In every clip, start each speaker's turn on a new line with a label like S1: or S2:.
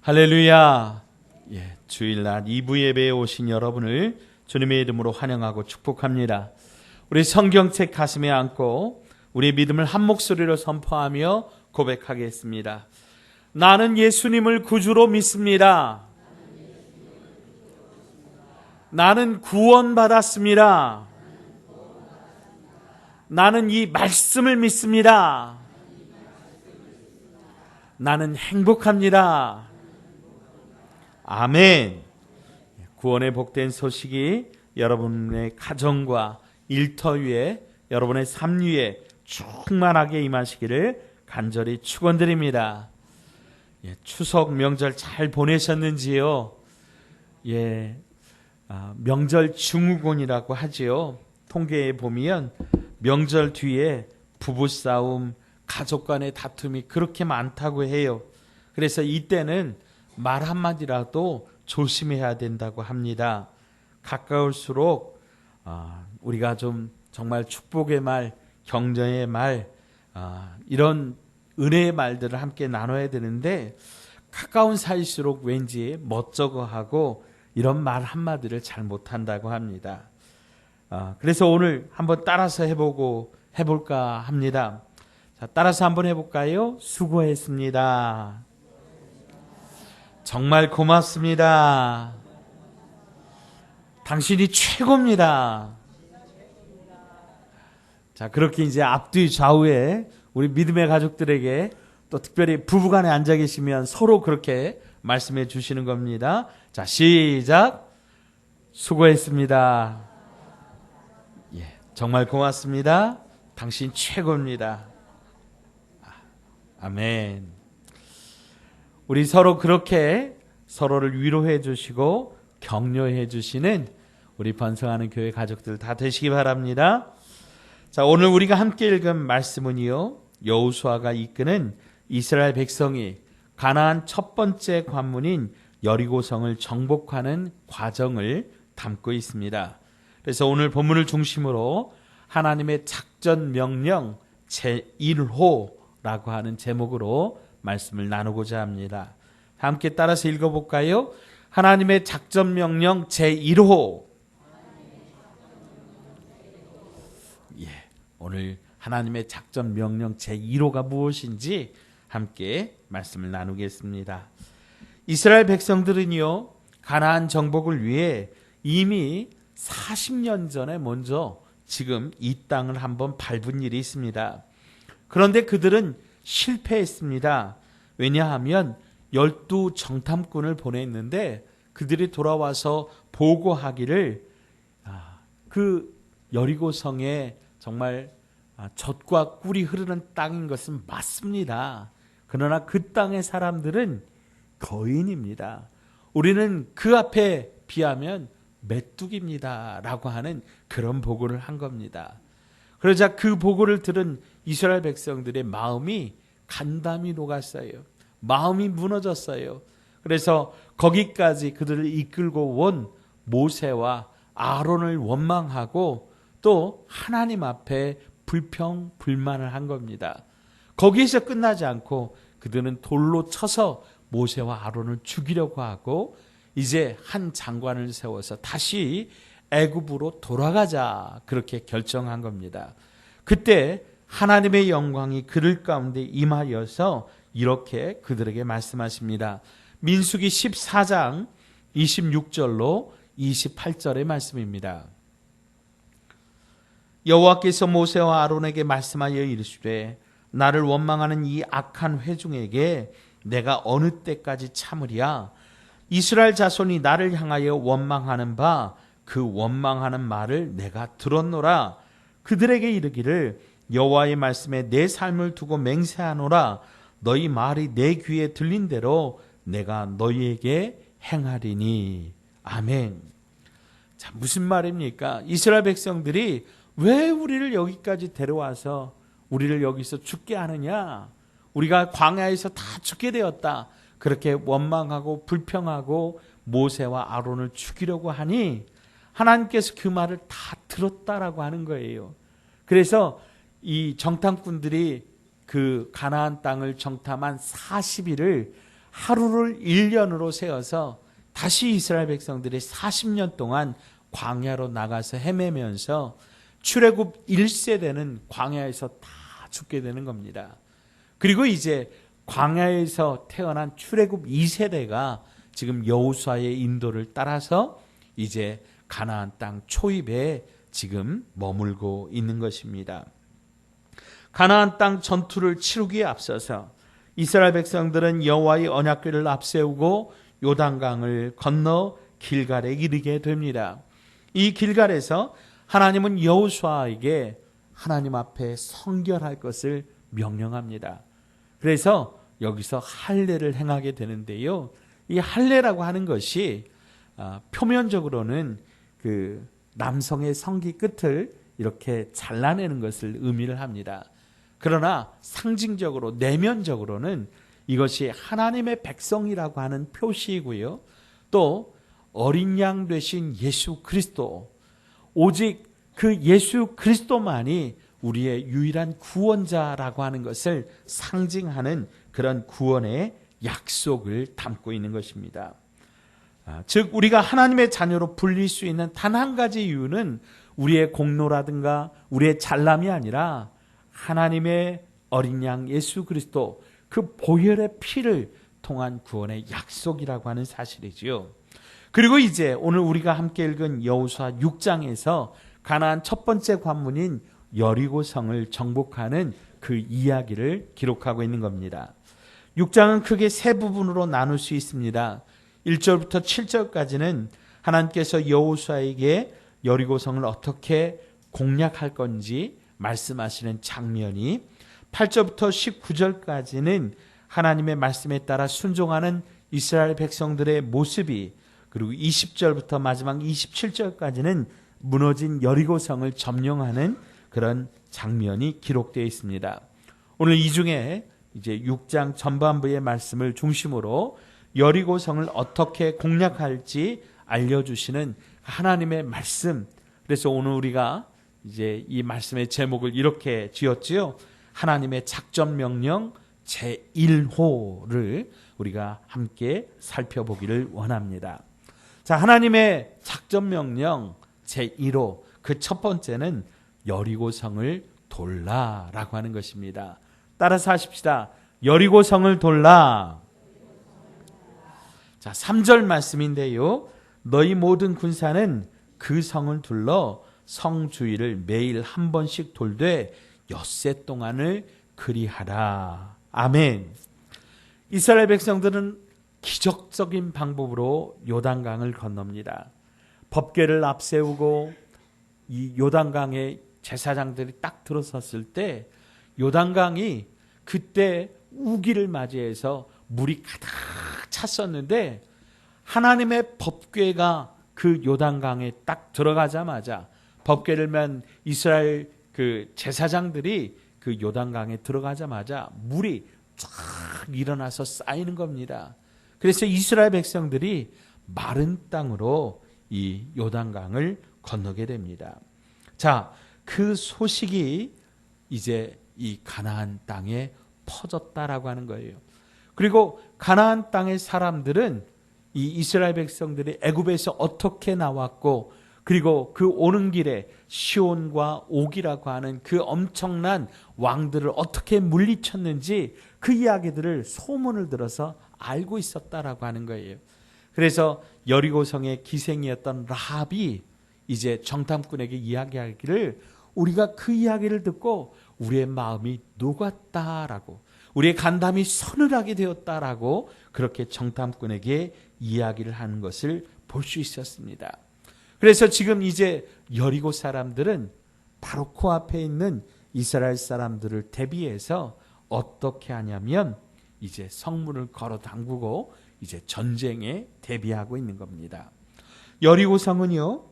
S1: 할렐루야. 주일날 2부 예배에 오신 여러분을 주님의 이름으로 환영하고 축복합니다. 우리 성경책 가슴에 안고 우리 믿음을 한 목소리로 선포하며 고백하겠습니다. 나는 예수님을 구주로 믿습니다. 나는 구원받았습니다. 나는 이 말씀을 믿습니다. 나는 행복합니다. 아멘. 구원의 복된 소식이 여러분의 가정과 일터 위에, 여러분의 삶 위에 충만하게 임하시기를 간절히 축원드립니다. 추석 명절 잘 보내셨는지요? 명절 증후군이라고 하지요. 통계에 보면 명절 뒤에 부부싸움, 가족 간의 다툼이 그렇게 많다고 해요. 그래서 이때는 말 한마디라도 조심해야 된다고 합니다. 가까울수록 우리가 좀 정말 축복의 말, 격려의 말, 이런 은혜의 말들을 함께 나눠야 되는데 가까운 사이일수록 왠지 멋쩍어하고 이런 말 한마디를 잘 못한다고 합니다. 그래서 오늘 한번 따라서 해볼까 합니다. 자, 따라서 한번 해볼까요? 수고했습니다. 정말 고맙습니다. 당신이 최고입니다. 자, 그렇게 이제 앞뒤 좌우에 우리 믿음의 가족들에게 또 특별히 부부간에 앉아 계시면 서로 그렇게 말씀해 주시는 겁니다. 자, 시작. 수고했습니다. 정말 고맙습니다. 당신 최고입니다. 아멘. 우리 서로 그렇게 서로를 위로해 주시고 격려해 주시는 우리 번성하는 교회 가족들 다 되시기 바랍니다. 자, 오늘 우리가 함께 읽은 말씀은요, 여호수아가 이끄는 이스라엘 백성이 가나안 첫 번째 관문인 여리고성을 정복하는 과정을 담고 있습니다. 그래서 오늘 본문을 중심으로 하나님의 작전 명령 제1호라고 하는 제목으로 말씀을 나누고자 합니다. 함께 따라서 읽어볼까요? 하나님의 작전 명령 제1호. 오늘 하나님의 작전 명령 제1호가 무엇인지 함께 말씀을 나누겠습니다. 이스라엘 백성들은요, 가나안 정복을 위해 이미 40년 전에 먼저 지금 이 땅을 한번 밟은 일이 있습니다. 그런데 그들은 실패했습니다. 왜냐하면 12 정탐꾼을 보냈는데 그들이 돌아와서 보고하기를 그 여리고성에 정말 젖과 꿀이 흐르는 땅인 것은 맞습니다. 그러나 그 땅의 사람들은 거인입니다. 우리는 그 앞에 비하면 메뚜기입니다 라고 하는 그런 보고를 한 겁니다. 그러자 그 보고를 들은 이스라엘 백성들의 마음이 간담이 녹았어요. 마음이 무너졌어요. 그래서 거기까지 그들을 이끌고 온 모세와 아론을 원망하고 또 하나님 앞에 불평, 불만을 한 겁니다. 거기에서 끝나지 않고 그들은 돌로 쳐서 모세와 아론을 죽이려고 하고 이제 한 장관을 세워서 다시 애굽으로 돌아가자 그렇게 결정한 겁니다. 그때 하나님의 영광이 그들 가운데 임하여서 이렇게 그들에게 말씀하십니다. 민수기 14장 26절로 28절의 말씀입니다. 여호와께서 모세와 아론에게 말씀하여 이르시되 나를 원망하는 이 악한 회중에게 내가 어느 때까지 참으랴. 이스라엘 자손이 나를 향하여 원망하는 바 그 원망하는 말을 내가 들었노라. 그들에게 이르기를 여호와의 말씀에 내 삶을 두고 맹세하노라. 너희 말이 내 귀에 들린 대로 내가 너희에게 행하리니. 아멘. 자, 무슨 말입니까? 이스라엘 백성들이 왜 우리를 여기까지 데려와서 우리를 여기서 죽게 하느냐? 우리가 광야에서 다 죽게 되었다. 그렇게 원망하고 불평하고 모세와 아론을 죽이려고 하니 하나님께서 그 말을 다 들었다라고 하는 거예요. 그래서 이 정탐꾼들이 그 가나안 땅을 정탐한 40일을 하루를 1년으로 세워서 다시 이스라엘 백성들이 40년 동안 광야로 나가서 헤매면서 출애굽 1세대는 광야에서 다 죽게 되는 겁니다. 그리고 이제 광야에서 태어난 출애굽 2세대가 지금 여호수아의 인도를 따라서 이제 가나안 땅 초입에 지금 머물고 있는 것입니다. 가나안 땅 전투를 치르기에 앞서서 이스라엘 백성들은 여호와의 언약궤를 앞세우고 요단강을 건너 길갈에 이르게 됩니다. 이 길갈에서 하나님은 여호수아에게 하나님 앞에 성결할 것을 명령합니다. 그래서 여기서 할례를 행하게 되는데요. 이 할례라고 하는 것이 표면적으로는 그 남성의 성기 끝을 이렇게 잘라내는 것을 의미를 합니다. 그러나 상징적으로 내면적으로는 이것이 하나님의 백성이라고 하는 표시이고요. 또 어린 양 되신 예수 그리스도, 오직 그 예수 그리스도만이 우리의 유일한 구원자라고 하는 것을 상징하는 그런 구원의 약속을 담고 있는 것입니다. 즉 우리가 하나님의 자녀로 불릴 수 있는 단 한 가지 이유는 우리의 공로라든가 우리의 잘남이 아니라 하나님의 어린 양 예수 그리스도 그 보혈의 피를 통한 구원의 약속이라고 하는 사실이지요. 그리고 이제 오늘 우리가 함께 읽은 여호수아 6장에서 가나안 첫 번째 관문인 여리고성을 정복하는 그 이야기를 기록하고 있는 겁니다. 6장은 크게 세 부분으로 나눌 수 있습니다. 1절부터 7절까지는 하나님께서 여호수아에게 여리고성을 어떻게 공략할 건지 말씀하시는 장면이, 8절부터 19절까지는 하나님의 말씀에 따라 순종하는 이스라엘 백성들의 모습이, 그리고 20절부터 마지막 27절까지는 무너진 여리고성을 점령하는 그런 장면이 기록되어 있습니다. 오늘 이 중에 이제 6장 전반부의 말씀을 중심으로 여리고성을 어떻게 공략할지 알려주시는 하나님의 말씀. 그래서 오늘 우리가 이제 이 말씀의 제목을 이렇게 지었지요. 하나님의 작전 명령 제1호를 우리가 함께 살펴보기를 원합니다. 자, 하나님의 작전 명령 제1호, 그 첫 번째는 여리고성을 돌라라고 하는 것입니다. 따라서 하십시다. 여리고성을 돌라. 자, 3절 말씀인데요. 너희 모든 군사는 그 성을 둘러 성 주위를 매일 한 번씩 돌되 엿새 동안을 그리하라. 아멘. 이스라엘 백성들은 기적적인 방법으로 요단강을 건넙니다. 법궤를 앞세우고 이 요단강에 제사장들이 딱 들어섰을 때 요단강이 그때 우기를 맞이해서 물이 가득 찼었는데 하나님의 법궤가 그 요단강에 딱 들어가자마자, 법궤를 맨 이스라엘 그 제사장들이 그 요단강에 들어가자마자 물이 쫙 일어나서 쌓이는 겁니다. 그래서 이스라엘 백성들이 마른 땅으로 이 요단강을 건너게 됩니다. 자, 그 소식이 이제 이 가나안 땅에 퍼졌다라고 하는 거예요. 그리고 가나안 땅의 사람들은 이 이스라엘 백성들이 애굽에서 어떻게 나왔고, 그리고 그 오는 길에 시온과 옥이라고 하는 그 엄청난 왕들을 어떻게 물리쳤는지 그 이야기들을 소문을 들어서 알고 있었다라고 하는 거예요. 그래서 여리고성의 기생이었던 라합이 이제 정탐꾼에게 이야기하기를, 우리가 그 이야기를 듣고 우리의 마음이 녹았다라고, 우리의 간담이 서늘하게 되었다라고 그렇게 정탐꾼에게 이야기를 하는 것을 볼 수 있었습니다. 그래서 지금 이제 여리고 사람들은 바로 코앞에 있는 이스라엘 사람들을 대비해서 어떻게 하냐면 이제 성문을 걸어 담그고 이제 전쟁에 대비하고 있는 겁니다. 여리고 성은요,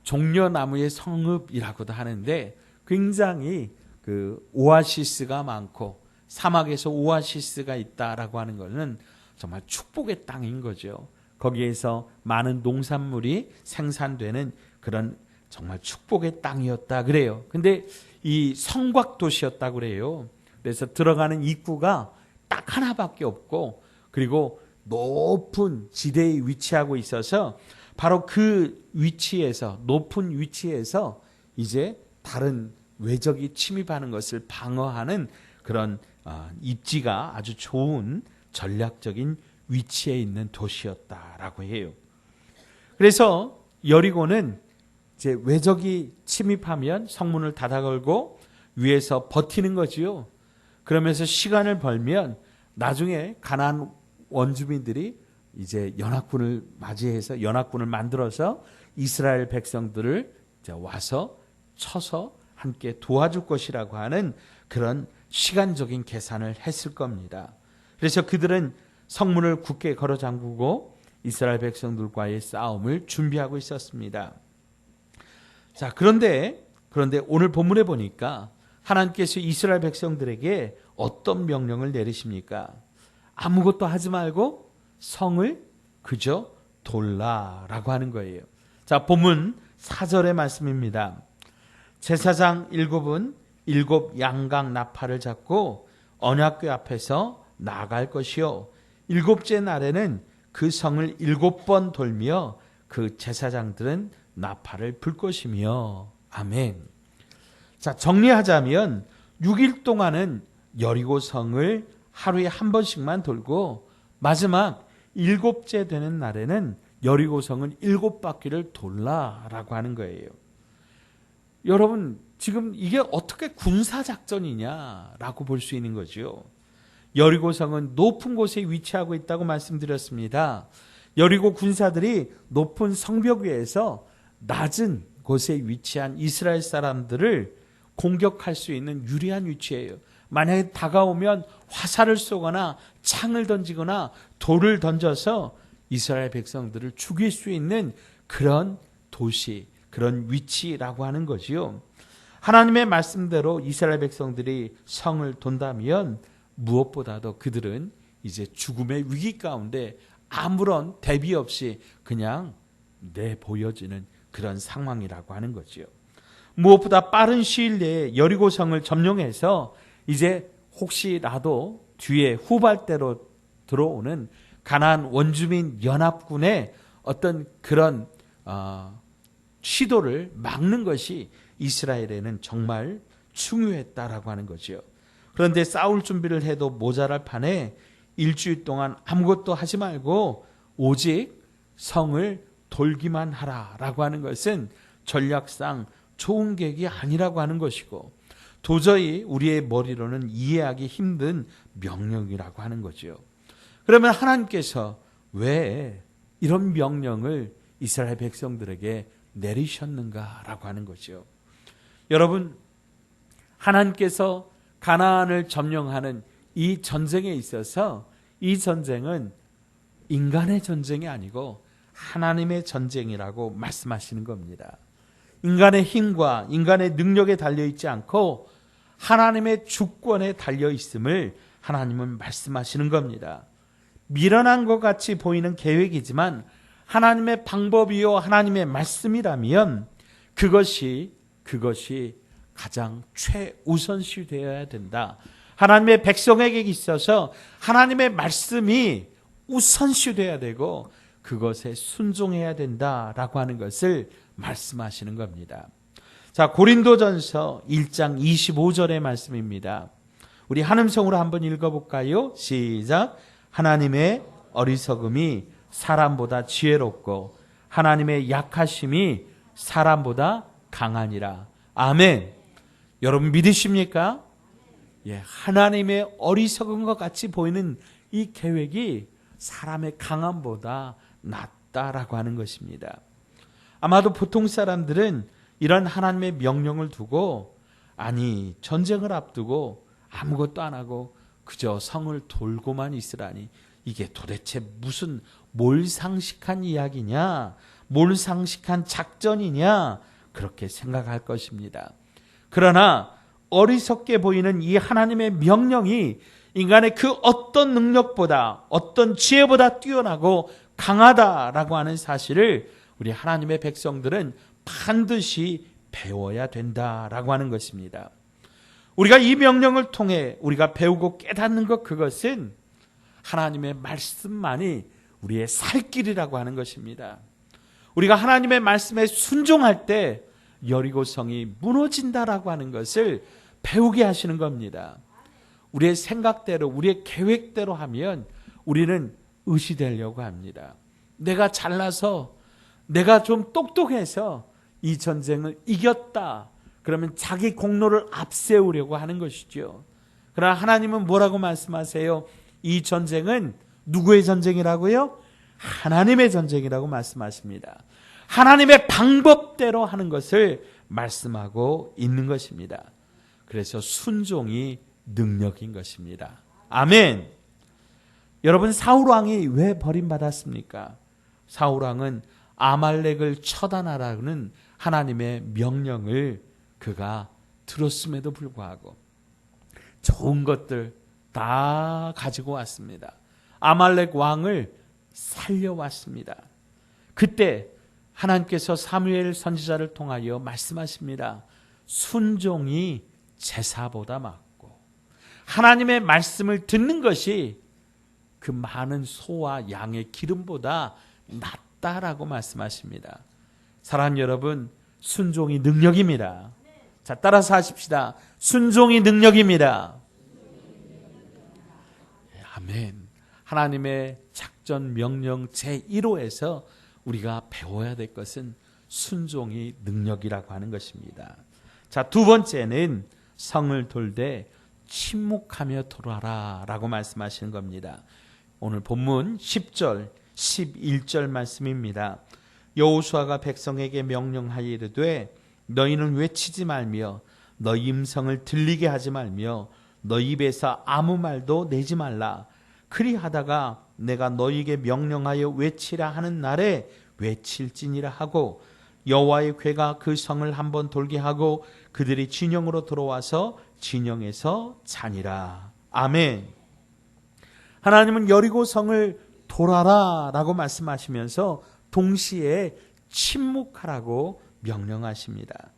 S1: 종려나무의 성읍이라고도 하는데 굉장히 그 오아시스가 많고 사막에서 오아시스가 있다라고 하는 것은 정말 축복의 땅인 거죠. 거기에서 많은 농산물이 생산되는 그런 정말 축복의 땅이었다 그래요. 근데 이 성곽 도시였다 그래요. 그래서 들어가는 입구가 딱 하나밖에 없고 그리고 높은 지대에 위치하고 있어서 바로 그 위치에서 높은 위치에서 이제 다른 외적이 침입하는 것을 방어하는 그런 입지가 아주 좋은 전략적인 위치에 있는 도시였다라고 해요. 그래서 여리고는 이제 외적이 침입하면 성문을 닫아 걸고 위에서 버티는 거지요. 그러면서 시간을 벌면 나중에 가나안 원주민들이 이제 연합군을 맞이해서 연합군을 만들어서 이스라엘 백성들을 이제 와서 쳐서 함께 도와줄 것이라고 하는 그런 시간적인 계산을 했을 겁니다. 그래서 그들은 성문을 굳게 걸어 잠그고 이스라엘 백성들과의 싸움을 준비하고 있었습니다. 자, 그런데 오늘 본문에 보니까 하나님께서 이스라엘 백성들에게 어떤 명령을 내리십니까? 아무것도 하지 말고 성을 그저 돌라라고 하는 거예요. 자, 본문 4절의 말씀입니다. 제사장 7은 7 양각 나팔을 잡고 언약궤 앞에서 나아갈 것이요 7째 날에는 그 성을 7번 돌며 그 제사장들은 나팔을 불 것이며 아멘. 자, 정리하자면 6일 동안은 여리고 성을 하루에 한 번씩만 돌고 마지막 7째 되는 날에는 여리고 성을 7바퀴를 돌라라고 하는 거예요. 여러분, 지금 이게 어떻게 군사작전이냐라고 볼 수 있는 거죠. 여리고 성은 높은 곳에 위치하고 있다고 말씀드렸습니다. 여리고 군사들이 높은 성벽 위에서 낮은 곳에 위치한 이스라엘 사람들을 공격할 수 있는 유리한 위치예요. 만약에 다가오면 화살을 쏘거나 창을 던지거나 돌을 던져서 이스라엘 백성들을 죽일 수 있는 그런 도시, 그런 위치라고 하는 거지요. 하나님의 말씀대로 이스라엘 백성들이 성을 돈다면 무엇보다도 그들은 이제 죽음의 위기 가운데 아무런 대비 없이 그냥 내보여지는 그런 상황이라고 하는 거지요. 무엇보다 빠른 시일 내에 여리고성을 점령해서 이제 혹시라도 뒤에 후발대로 들어오는 가나안 원주민 연합군의 어떤 그런 시도를 막는 것이 이스라엘에는 정말 중요했다라고 하는 거죠. 그런데 싸울 준비를 해도 모자랄 판에 일주일 동안 아무것도 하지 말고 오직 성을 돌기만 하라라고 하는 것은 전략상 좋은 계획이 아니라고 하는 것이고 도저히 우리의 머리로는 이해하기 힘든 명령이라고 하는 거죠. 그러면 하나님께서 왜 이런 명령을 이스라엘 백성들에게 내리셨는가라고 하는 거죠. 여러분, 하나님께서 가나안을 점령하는 이 전쟁에 있어서 이 전쟁은 인간의 전쟁이 아니고 하나님의 전쟁이라고 말씀하시는 겁니다. 인간의 힘과 인간의 능력에 달려있지 않고 하나님의 주권에 달려있음을 하나님은 말씀하시는 겁니다. 미련한 것 같이 보이는 계획이지만 하나님의 방법이요 하나님의 말씀이라면 그것이 가장 최우선시 되어야 된다. 하나님의 백성에게 있어서 하나님의 말씀이 우선시 되어야 되고 그것에 순종해야 된다라고 하는 것을 말씀하시는 겁니다. 자, 고린도전서 1장 25절의 말씀입니다. 우리 한음성으로 한번 읽어볼까요? 시작. 하나님의 어리석음이 사람보다 지혜롭고 하나님의 약하심이 사람보다 강하니라. 아멘. 여러분 믿으십니까? 예, 하나님의 어리석은 것 같이 보이는 이 계획이 사람의 강함보다 낫다라고 하는 것입니다. 아마도 보통 사람들은 이런 하나님의 명령을 두고 아니 전쟁을 앞두고 아무것도 안 하고 그저 성을 돌고만 있으라니 이게 도대체 무슨 몰상식한 이야기냐, 몰상식한 작전이냐 그렇게 생각할 것입니다. 그러나 어리석게 보이는 이 하나님의 명령이 인간의 그 어떤 능력보다 어떤 지혜보다 뛰어나고 강하다라고 하는 사실을 우리 하나님의 백성들은 반드시 배워야 된다라고 하는 것입니다. 우리가 이 명령을 통해 우리가 배우고 깨닫는 것, 그것은 하나님의 말씀만이 우리의 살 길이라고 하는 것입니다. 우리가 하나님의 말씀에 순종할 때 여리고성이 무너진다라고 하는 것을 배우게 하시는 겁니다. 우리의 생각대로, 우리의 계획대로 하면 우리는 의시되려고 합니다. 내가 잘나서, 내가 좀 똑똑해서 이 전쟁을 이겼다, 그러면 자기 공로를 앞세우려고 하는 것이죠. 그러나 하나님은 뭐라고 말씀하세요? 이 전쟁은 누구의 전쟁이라고요? 하나님의 전쟁이라고 말씀하십니다. 하나님의 방법대로 하는 것을 말씀하고 있는 것입니다. 그래서 순종이 능력인 것입니다. 아멘. 여러분, 사울왕이 왜 버림받았습니까? 사울왕은 아말렉을 처단하라는 하나님의 명령을 그가 들었음에도 불구하고 좋은 것들 다 가지고 왔습니다. 아말렉 왕을 살려왔습니다. 그때 하나님께서 사무엘 선지자를 통하여 말씀하십니다. 순종이 제사보다 맞고 하나님의 말씀을 듣는 것이 그 많은 소와 양의 기름보다 낫다라고 말씀하십니다. 사랑하는 여러분, 순종이 능력입니다. 자, 따라서 하십시다. 순종이 능력입니다. 아멘. 하나님의 작전 명령 제1호에서 우리가 배워야 될 것은 순종이 능력이라고 하는 것입니다. 자, 두 번째는 성을 돌되 침묵하며 돌아라 라고 말씀하시는 겁니다. 오늘 본문 10절, 11절 말씀입니다. 여호수아가 백성에게 명령하여 이르되 너희는 외치지 말며 너희 음성을 들리게 하지 말며 너희 입에서 아무 말도 내지 말라. 그리하다가 내가 너희에게 명령하여 외치라 하는 날에 외칠지니라 하고 여호와의 궤가 그 성을 한번 돌게 하고 그들이 진영으로 들어와서 진영에서 자니라. 아멘. 하나님은 여리고 성을 돌아라 라고 말씀하시면서 동시에 침묵하라고 명령하십니다.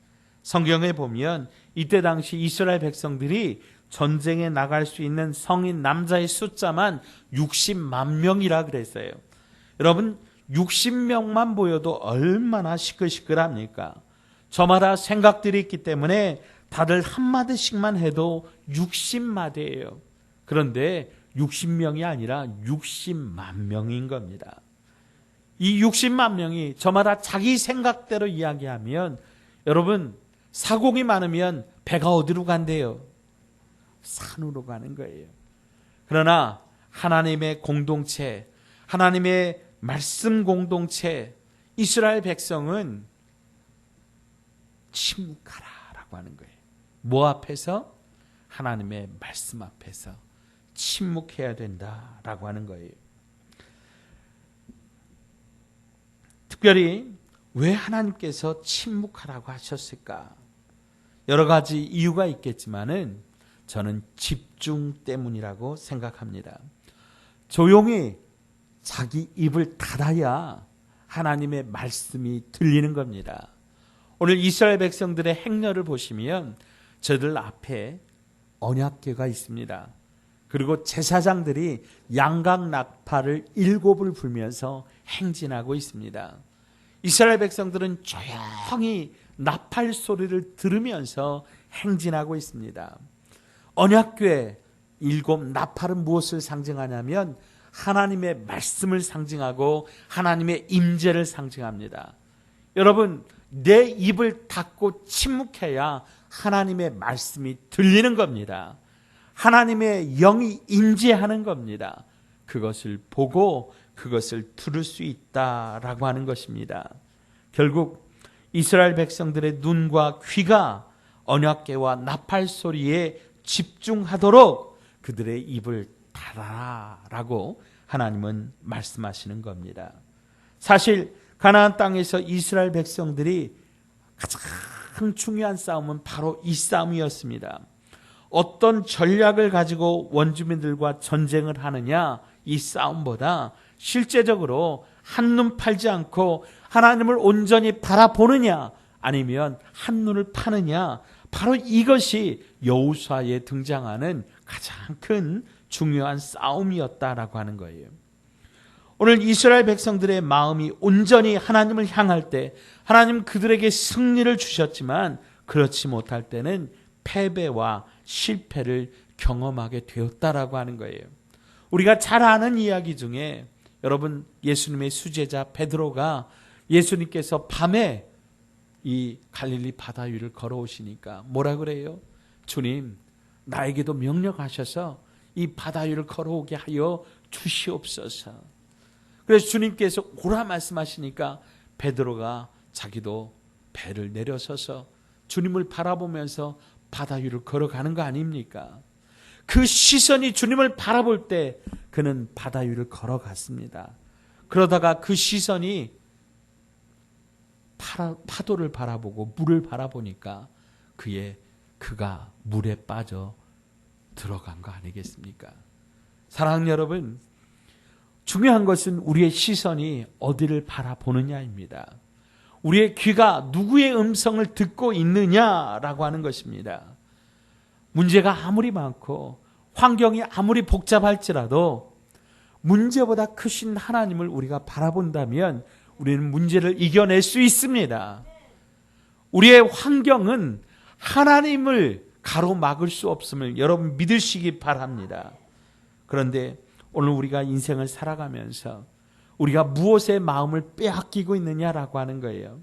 S1: 성경에 보면 이때 당시 이스라엘 백성들이 전쟁에 나갈 수 있는 성인 남자의 숫자만 60만 명이라 그랬어요. 여러분, 60명만 보여도 얼마나 시끌시끌합니까? 저마다 생각들이 있기 때문에 다들 한마디씩만 해도 60마디예요. 그런데 60명이 아니라 60만 명인 겁니다. 이 60만 명이 저마다 자기 생각대로 이야기하면 여러분, 사공이 많으면 배가 어디로 간대요? 산으로 가는 거예요. 그러나 하나님의 공동체, 하나님의 말씀 공동체, 이스라엘 백성은 침묵하라라고 하는 거예요. 뭐 앞에서? 하나님의 말씀 앞에서 침묵해야 된다라고 하는 거예요. 특별히 왜 하나님께서 침묵하라고 하셨을까? 여러 가지 이유가 있겠지만은 저는 집중 때문이라고 생각합니다. 조용히 자기 입을 닫아야 하나님의 말씀이 들리는 겁니다. 오늘 이스라엘 백성들의 행렬을 보시면 저들 앞에 언약궤가 있습니다. 그리고 제사장들이 양각 나팔을 7을 불면서 행진하고 있습니다. 이스라엘 백성들은 조용히 나팔 소리를 들으면서 행진하고 있습니다. 언약궤 7 나팔은 무엇을 상징하냐면 하나님의 말씀을 상징하고 하나님의 임재를 상징합니다. 여러분, 내 입을 닫고 침묵해야 하나님의 말씀이 들리는 겁니다. 하나님의 영이 임재하는 겁니다. 그것을 보고 그것을 들을 수 있다라고 하는 것입니다. 결국 이스라엘 백성들의 눈과 귀가 언약궤와 나팔 소리에 집중하도록 그들의 입을 닫아라라고 하나님은 말씀하시는 겁니다. 사실 가나안 땅에서 이스라엘 백성들이 가장 중요한 싸움은 바로 이 싸움이었습니다. 어떤 전략을 가지고 원주민들과 전쟁을 하느냐, 이 싸움보다 실제적으로 한눈 팔지 않고 하나님을 온전히 바라보느냐, 아니면 한눈을 파느냐, 바로 이것이 여호수아에 등장하는 가장 큰 중요한 싸움이었다라고 하는 거예요. 오늘 이스라엘 백성들의 마음이 온전히 하나님을 향할 때 하나님 그들에게 승리를 주셨지만 그렇지 못할 때는 패배와 실패를 경험하게 되었다라고 하는 거예요. 우리가 잘 아는 이야기 중에 여러분, 예수님의 수제자 베드로가 예수님께서 밤에 이 갈릴리 바다 위를 걸어오시니까 뭐라 그래요? 주님, 나에게도 명령하셔서 이 바다 위를 걸어오게 하여 주시옵소서. 그래서 주님께서 오라 말씀하시니까 베드로가 자기도 배를 내려서서 주님을 바라보면서 바다 위를 걸어가는 거 아닙니까? 그 시선이 주님을 바라볼 때 그는 바다 위를 걸어갔습니다. 그러다가 그 시선이 파도를 바라보고 물을 바라보니까 그가 물에 빠져 들어간 거 아니겠습니까? 사랑하는 여러분, 중요한 것은 우리의 시선이 어디를 바라보느냐입니다. 우리의 귀가 누구의 음성을 듣고 있느냐라고 하는 것입니다. 문제가 아무리 많고 환경이 아무리 복잡할지라도 문제보다 크신 하나님을 우리가 바라본다면 우리는 문제를 이겨낼 수 있습니다. 우리의 환경은 하나님을 가로막을 수 없음을 여러분 믿으시기 바랍니다. 그런데 오늘 우리가 인생을 살아가면서 우리가 무엇에 마음을 빼앗기고 있느냐라고 하는 거예요.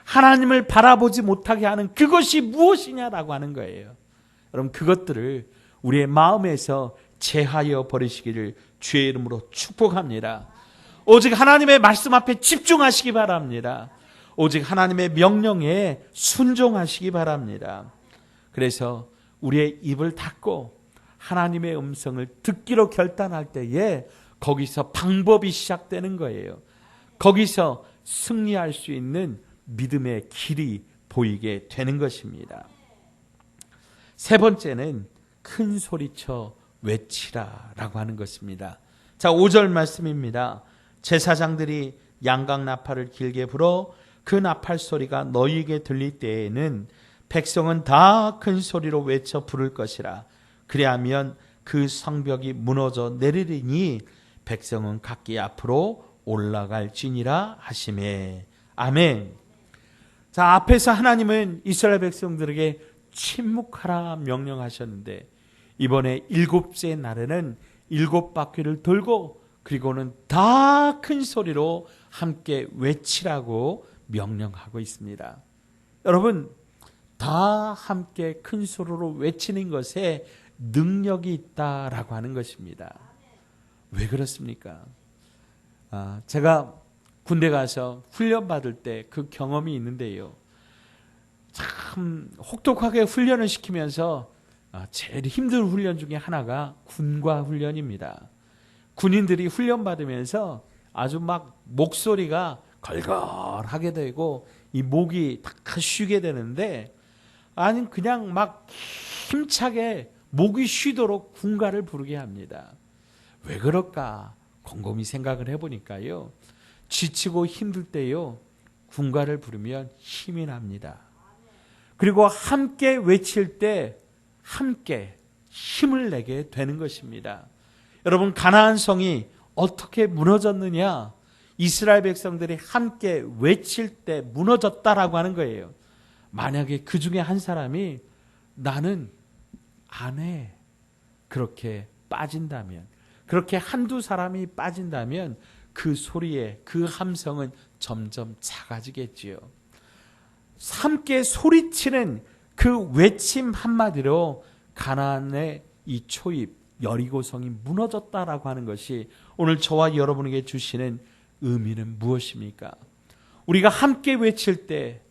S1: 하나님을 바라보지 못하게 하는 그것이 무엇이냐라고 하는 거예요. 여러분, 그것들을 우리의 마음에서 제하여 버리시기를 주의 이름으로 축복합니다. 오직 하나님의 말씀 앞에 집중하시기 바랍니다. 오직 하나님의 명령에 순종하시기 바랍니다. 그래서 우리의 입을 닫고 하나님의 음성을 듣기로 결단할 때에 거기서 방법이 시작되는 거예요. 거기서 승리할 수 있는 믿음의 길이 보이게 되는 것입니다. 세 번째는 큰 소리쳐 외치라라고 하는 것입니다. 자, 5절 말씀입니다. 제사장들이 양각 나팔을 길게 불어 그 나팔 소리가 너희에게 들릴 때에는 백성은 다 큰 소리로 외쳐 부를 것이라. 그리하면 그 성벽이 무너져 내리리니 백성은 각기 앞으로 올라갈지니라 하시매. 아멘. 자, 앞에서 하나님은 이스라엘 백성들에게 침묵하라 명령하셨는데 이번에 일곱째 날에는 일곱 바퀴를 돌고 그리고는 다 큰 소리로 함께 외치라고 명령하고 있습니다. 여러분, 다 함께 큰 소리로 외치는 것에 능력이 있다라고 하는 것입니다. 왜 그렇습니까? 제가 군대 가서 훈련 받을 때 그 경험이 있는데요. 참 혹독하게 훈련을 시키면서 제일 힘든 훈련 중에 하나가 군과 훈련입니다. 군인들이 훈련 받으면서 아주 막 목소리가 걸걸하게 되고 이 목이 다 쉬게 되는데 아니 그냥 막 힘차게 목이 쉬도록 군가를 부르게 합니다. 왜 그럴까? 곰곰이 생각을 해보니까요. 지치고 힘들 때요. 군가를 부르면 힘이 납니다. 그리고 함께 외칠 때 함께 힘을 내게 되는 것입니다. 여러분, 가나안 성이 어떻게 무너졌느냐? 이스라엘 백성들이 함께 외칠 때 무너졌다라고 하는 거예요. 만약에 그 중에 한 사람이 나는 안 해. 그렇게 빠진다면, 그렇게 한두 사람이 빠진다면 그 소리에 그 함성은 점점 작아지겠지요. 함께 소리치는 그 외침 한마디로 가나안의 이 초입 여리고성이 무너졌다라고 하는 것이 오늘 저와 여러분에게 주시는 의미는 무엇입니까? 우리가 함께 외칠 때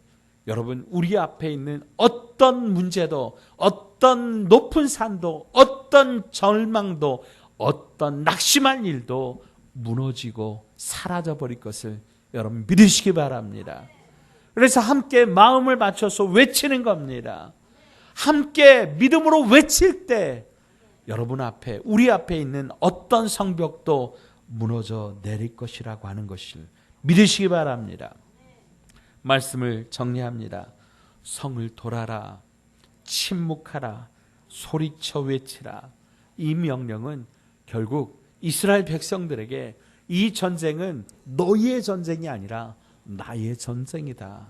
S1: 여러분, 우리 앞에 있는 어떤 문제도, 어떤 높은 산도, 어떤 절망도, 어떤 낙심한 일도 무너지고 사라져버릴 것을 여러분 믿으시기 바랍니다. 그래서 함께 마음을 맞춰서 외치는 겁니다. 함께 믿음으로 외칠 때 여러분 앞에, 우리 앞에 있는 어떤 성벽도 무너져 내릴 것이라고 하는 것을 믿으시기 바랍니다. 말씀을 정리합니다. 성을 돌아라. 침묵하라, 소리쳐 외치라. 이 명령은 결국 이스라엘 백성들에게 이 전쟁은 너희의 전쟁이 아니라 나의 전쟁이다.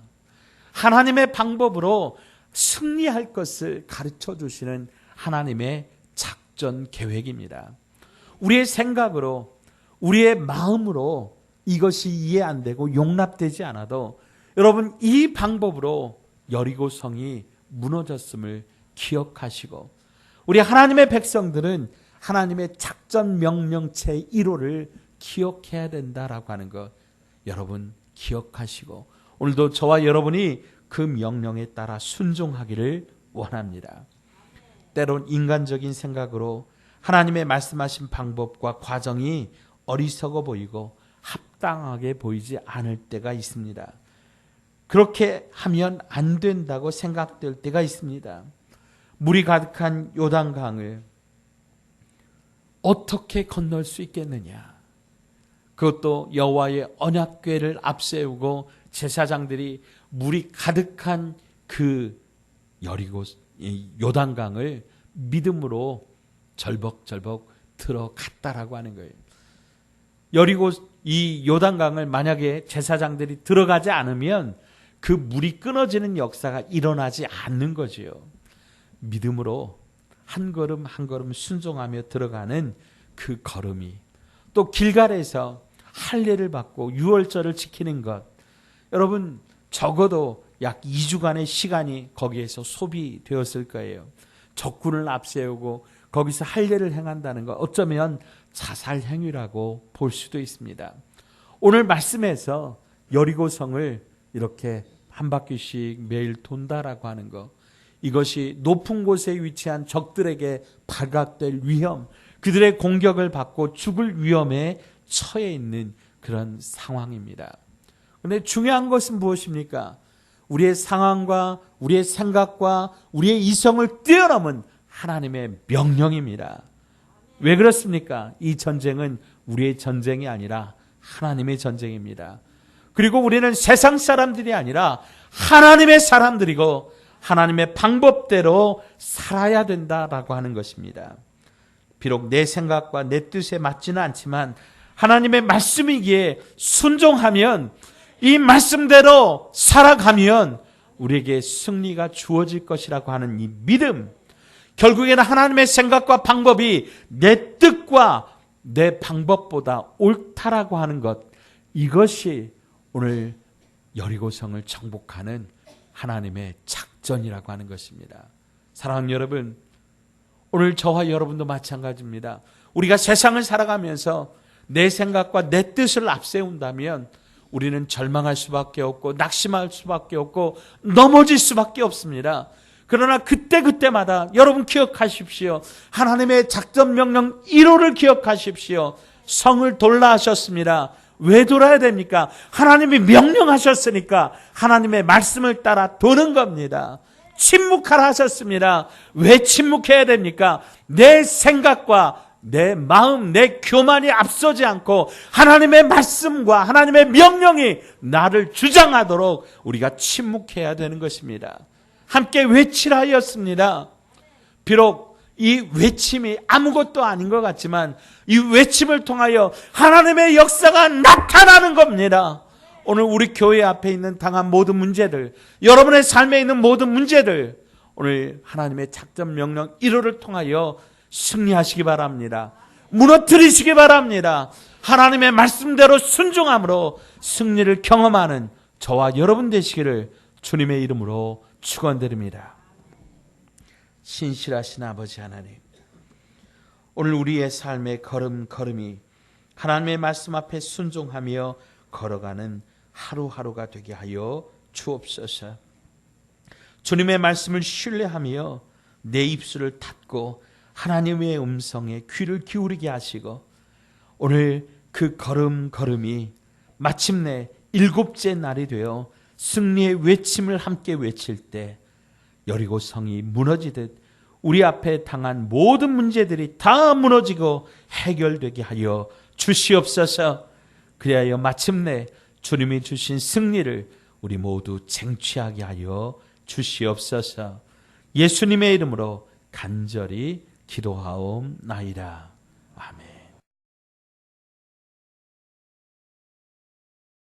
S1: 하나님의 방법으로 승리할 것을 가르쳐 주시는 하나님의 작전 계획입니다. 우리의 생각으로, 우리의 마음으로 이것이 이해 안 되고 용납되지 않아도 여러분, 이 방법으로 여리고성이 무너졌음을 기억하시고, 우리 하나님의 백성들은 하나님의 작전 명령체 1호를 기억해야 된다라고 하는 것 여러분 기억하시고, 오늘도 저와 여러분이 그 명령에 따라 순종하기를 원합니다. 때론 인간적인 생각으로 하나님의 말씀하신 방법과 과정이 어리석어 보이고 합당하게 보이지 않을 때가 있습니다. 그렇게 하면 안 된다고 생각될 때가 있습니다. 물이 가득한 요단강을 어떻게 건널 수 있겠느냐? 그것도 여호와의 언약궤를 앞세우고 제사장들이 물이 가득한 그 여리고 요단강을 믿음으로 절벅절벅 들어갔다라고 하는 거예요. 여리고 이 요단강을 만약에 제사장들이 들어가지 않으면 그 물이 끊어지는 역사가 일어나지 않는 거지요. 믿음으로 한 걸음 한 걸음 순종하며 들어가는 그 걸음이, 또 길갈에서 할례를 받고 유월절을 지키는 것, 여러분 적어도 약 2주간의 시간이 거기에서 소비되었을 거예요. 적군을 앞세우고 거기서 할례를 행한다는 것, 어쩌면 자살 행위라고 볼 수도 있습니다. 오늘 말씀에서 여리고성을 이렇게 한 바퀴씩 매일 돈다라고 하는 것, 이것이 높은 곳에 위치한 적들에게 발각될 위험, 그들의 공격을 받고 죽을 위험에 처해 있는 그런 상황입니다. 그런데 중요한 것은 무엇입니까? 우리의 상황과 우리의 생각과 우리의 이성을 뛰어넘은 하나님의 명령입니다. 왜 그렇습니까? 이 전쟁은 우리의 전쟁이 아니라 하나님의 전쟁입니다. 그리고 우리는 세상 사람들이 아니라 하나님의 사람들이고 하나님의 방법대로 살아야 된다라고 하는 것입니다. 비록 내 생각과 내 뜻에 맞지는 않지만 하나님의 말씀이기에 순종하면, 이 말씀대로 살아가면 우리에게 승리가 주어질 것이라고 하는 이 믿음, 결국에는 하나님의 생각과 방법이 내 뜻과 내 방법보다 옳다라고 하는 것, 이것이 오늘 여리고성을 정복하는 하나님의 작전이라고 하는 것입니다. 사랑하는 여러분, 오늘 저와 여러분도 마찬가지입니다. 우리가 세상을 살아가면서 내 생각과 내 뜻을 앞세운다면 우리는 절망할 수밖에 없고 낙심할 수밖에 없고 넘어질 수밖에 없습니다. 그러나 그때마다 여러분 기억하십시오. 하나님의 작전 명령 1호를 기억하십시오. 성을 돌라 하셨습니다. 왜 돌아야 됩니까? 하나님이 명령하셨으니까 하나님의 말씀을 따라 도는 겁니다. 침묵하라 하셨습니다. 왜 침묵해야 됩니까? 내 생각과 내 마음, 내 교만이 앞서지 않고 하나님의 말씀과 하나님의 명령이 나를 주장하도록 우리가 침묵해야 되는 것입니다. 함께 외치라 하였습니다. 비록 이 외침이 아무것도 아닌 것 같지만 이 외침을 통하여 하나님의 역사가 나타나는 겁니다. 오늘 우리 교회 앞에 있는 당한 모든 문제들, 여러분의 삶에 있는 모든 문제들, 오늘 하나님의 작전 명령 1호를 통하여 승리하시기 바랍니다. 무너뜨리시기 바랍니다. 하나님의 말씀대로 순종함으로 승리를 경험하는 저와 여러분 되시기를 주님의 이름으로 축원드립니다. 신실하신 아버지 하나님, 오늘 우리의 삶의 걸음걸음이 하나님의 말씀 앞에 순종하며 걸어가는 하루하루가 되게 하여 주옵소서. 주님의 말씀을 신뢰하며 내 입술을 닫고 하나님의 음성에 귀를 기울이게 하시고, 오늘 그 걸음걸음이 마침내 7째 날이 되어 승리의 외침을 함께 외칠 때 여리고 성이 무너지듯 우리 앞에 당한 모든 문제들이 다 무너지고 해결되게 하여 주시옵소서. 그리하여 마침내 주님이 주신 승리를 우리 모두 쟁취하게 하여 주시옵소서. 예수님의 이름으로 간절히 기도하옵나이다. 아멘.